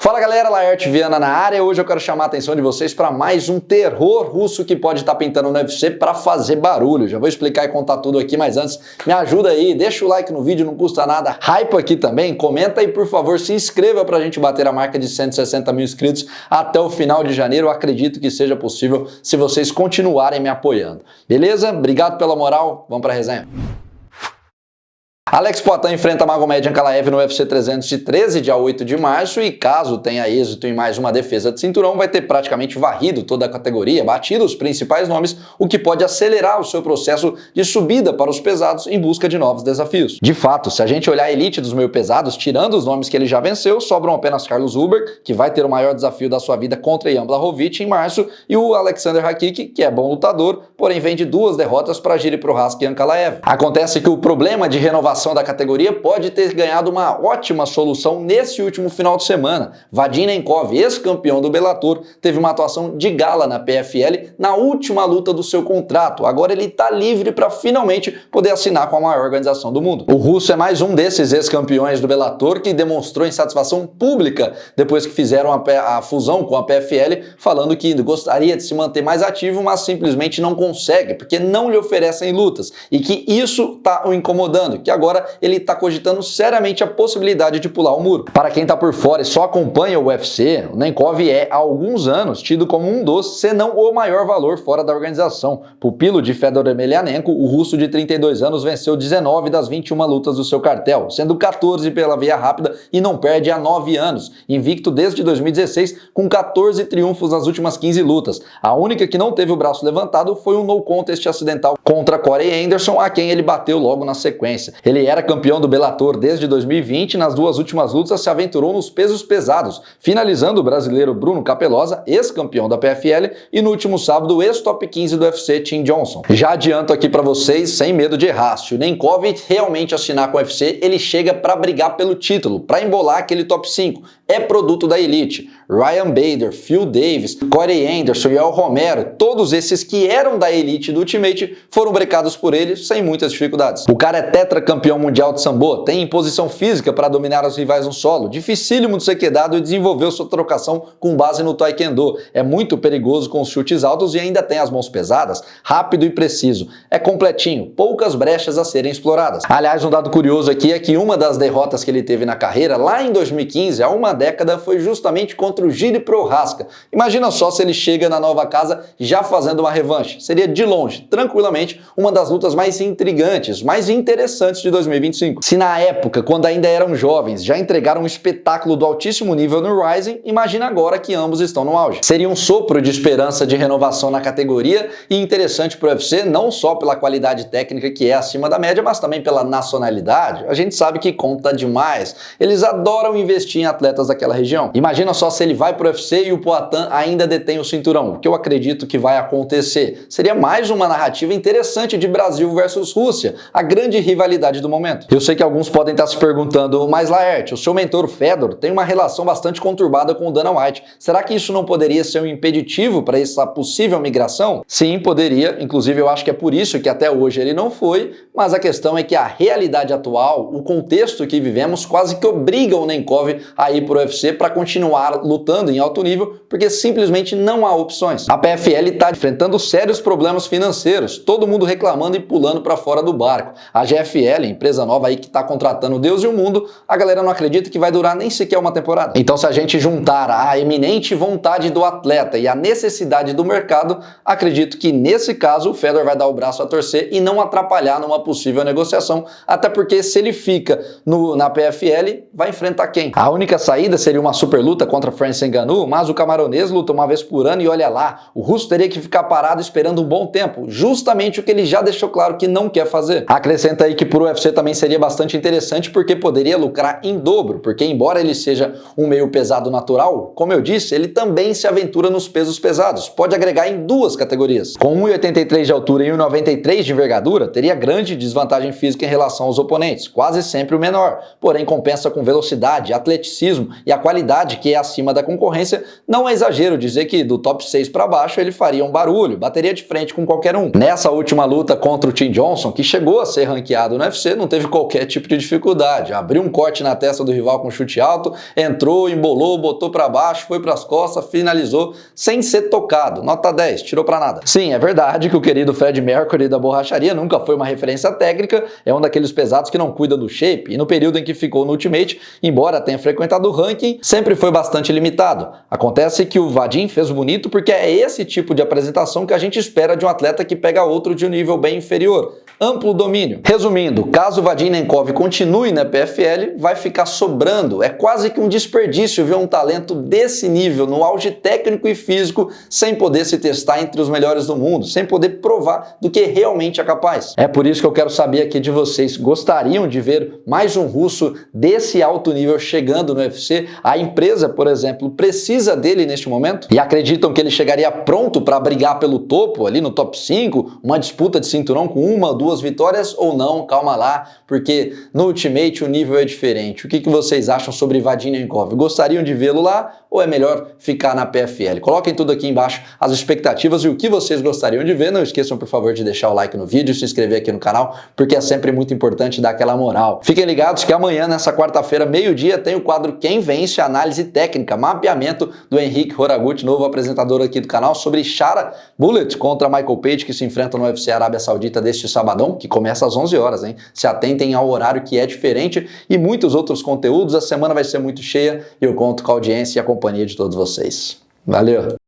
Fala galera, Laerte Viana na área. Hoje eu quero chamar a atenção de vocês para mais um terror russo que pode estar pintando no UFC para fazer barulho. Já vou explicar e contar tudo aqui, mas antes me ajuda aí, deixa o like no vídeo, não custa nada. Hype aqui também, comenta e por favor se inscreva para a gente bater a marca de 160 mil inscritos até o final de janeiro. Eu acredito que seja possível se vocês continuarem me apoiando. Beleza? Obrigado pela moral, vamos para a resenha. Alex Poatan enfrenta Magomed Ankalaev no UFC 313, dia 8 de março, e caso tenha êxito em mais uma defesa de cinturão, vai ter praticamente varrido toda a categoria, batido os principais nomes, o que pode acelerar o seu processo de subida para os pesados em busca de novos desafios. De fato, se a gente olhar a elite dos meio pesados, tirando os nomes que ele já venceu, sobram apenas Carlos Huber, que vai ter o maior desafio da sua vida contra Jan Blachowicz em março, e o Alexander Rakik, que é bom lutador, porém vem de duas derrotas para Jiri Prochazka e Ankalaev. Acontece que o problema de renovação da categoria pode ter ganhado uma ótima solução nesse último final de semana. Vadim Nemkov, ex-campeão do Bellator, teve uma atuação de gala na PFL na última luta do seu contrato. Agora ele está livre para finalmente poder assinar com a maior organização do mundo. O russo é mais um desses ex-campeões do Bellator que demonstrou insatisfação pública depois que fizeram a fusão com a PFL, falando que gostaria de se manter mais ativo, mas simplesmente não consegue, porque não lhe oferecem lutas, e que isso está o incomodando, que agora ele está cogitando seriamente a possibilidade de pular o muro. Para quem está por fora e só acompanha o UFC, o Nemkov é há alguns anos tido como um dos, se não o maior valor fora da organização. Pupilo de Fedor Emelianenko, o russo de 32 anos venceu 19 das 21 lutas do seu cartel, sendo 14 pela via rápida e não perde há 9 anos, invicto desde 2016 com 14 triunfos nas últimas 15 lutas. A única que não teve o braço levantado foi um no contest acidental contra Corey Anderson, a quem ele bateu logo na sequência. Ele era campeão do Bellator desde 2020 e nas duas últimas lutas se aventurou nos pesos pesados, finalizando o brasileiro Bruno Capelosa, ex-campeão da PFL, e no último sábado o ex-top 15 do UFC, Tim Johnson. Já adianto aqui para vocês, sem medo de errar, se o Nemkov realmente assinar com o UFC, ele chega para brigar pelo título, para embolar aquele top 5. É produto da elite. Ryan Bader, Phil Davis, Corey Anderson e El Romero, todos esses que eram da elite do Ultimate, foram brecados por ele sem muitas dificuldades. O cara é tetracampeão mundial de sambo, tem imposição física para dominar os rivais no solo, dificílimo de ser quedado e desenvolveu sua trocação com base no Taekwondo. É muito perigoso com os chutes altos e ainda tem as mãos pesadas, rápido e preciso. É completinho, poucas brechas a serem exploradas. Aliás, um dado curioso aqui é que uma das derrotas que ele teve na carreira, lá em 2015, há uma década, foi justamente contra o Jiri Prochazka. Imagina só se ele chega na nova casa já fazendo uma revanche. Seria de longe, tranquilamente, uma das lutas mais intrigantes, mais interessantes de 2025. Se na época, quando ainda eram jovens, já entregaram um espetáculo do altíssimo nível no Rising, imagina agora que ambos estão no auge. Seria um sopro de esperança de renovação na categoria e interessante para o UFC, não só pela qualidade técnica que é acima da média, mas também pela nacionalidade. A gente sabe que conta demais. Eles adoram investir em atletas daquela região. Imagina só se ele vai para o UFC e o Poatan ainda detém o cinturão, o que eu acredito que vai acontecer. Seria mais uma narrativa interessante de Brasil versus Rússia, a grande rivalidade do momento. Eu sei que alguns podem estar se perguntando, mas Laerte, o seu mentor Fedor tem uma relação bastante conturbada com o Dana White. Será que isso não poderia ser um impeditivo para essa possível migração? Sim, poderia. Inclusive, eu acho que é por isso que até hoje ele não foi, mas a questão é que a realidade atual, o contexto que vivemos, quase que obriga o Nemkov a ir para o UFC para continuar lutando em alto nível, porque simplesmente não há opções. A PFL está enfrentando sérios problemas financeiros, todo mundo reclamando e pulando para fora do barco. A GFL, empresa nova aí que está contratando Deus e o mundo, a galera não acredita que vai durar nem sequer uma temporada. Então, se a gente juntar a eminente vontade do atleta e a necessidade do mercado, acredito que nesse caso o Fedor vai dar o braço a torcer e não atrapalhar numa possível negociação, até porque se ele fica na PFL, vai enfrentar quem? A única saída seria uma super luta contra Francis Ngannou, mas o camaronês luta uma vez por ano e olha lá, o russo teria que ficar parado esperando um bom tempo, justamente o que ele já deixou claro que não quer fazer. Acrescenta aí que pro UFC também seria bastante interessante porque poderia lucrar em dobro, porque embora ele seja um meio pesado natural, como eu disse, ele também se aventura nos pesos pesados, pode agregar em duas categorias. Com 1,83 de altura e 1,93 de envergadura, teria grande desvantagem física em relação aos oponentes, quase sempre o menor, porém compensa com velocidade, atleticismo, e a qualidade que é acima da concorrência, não é exagero dizer que do top 6 para baixo ele faria um barulho, bateria de frente com qualquer um. Nessa última luta contra o Tim Johnson, que chegou a ser ranqueado no UFC, não teve qualquer tipo de dificuldade. Abriu um corte na testa do rival com chute alto, entrou, embolou, botou para baixo, foi para as costas, finalizou sem ser tocado. Nota 10, tirou para nada. Sim, é verdade que o querido Fred Mercury da borracharia nunca foi uma referência técnica, é um daqueles pesados que não cuida do shape, e no período em que ficou no Ultimate, embora tenha frequentado o ranking, sempre foi bastante limitado. Acontece que o Vadim fez bonito porque é esse tipo de apresentação que a gente espera de um atleta que pega outro de um nível bem inferior. Amplo domínio. Resumindo, caso o Vadim Nemkov continue na PFL, vai ficar sobrando. É quase que um desperdício ver um talento desse nível, no auge técnico e físico, sem poder se testar entre os melhores do mundo, sem poder provar do que realmente é capaz. É por isso que eu quero saber aqui de vocês, gostariam de ver mais um russo desse alto nível chegando no UFC? A empresa, por exemplo, precisa dele neste momento? E acreditam que ele chegaria pronto para brigar pelo topo, ali no top 5, uma disputa de cinturão com uma ou duas vitórias ou não? Calma lá, porque no Ultimate o nível é diferente. O que vocês acham sobre Vadim Nemkov? Gostariam de vê-lo lá ou é melhor ficar na PFL? Coloquem tudo aqui embaixo, as expectativas e o que vocês gostariam de ver. Não esqueçam, por favor, de deixar o like no vídeo, se inscrever aqui no canal, porque é sempre muito importante dar aquela moral. Fiquem ligados que amanhã, nessa quarta-feira, meio-dia, tem o quadro Quem Vence, análise técnica, mapeamento do Henrique Horaguchi, novo apresentador aqui do canal, sobre Shara Bullet contra Michael Page, que se enfrentam no UFC Arábia Saudita deste sabadão, que começa às 11 horas, hein? Se atentem ao horário que é diferente e muitos outros conteúdos. A semana vai ser muito cheia e eu conto com a audiência e a companhia de todos vocês. Valeu!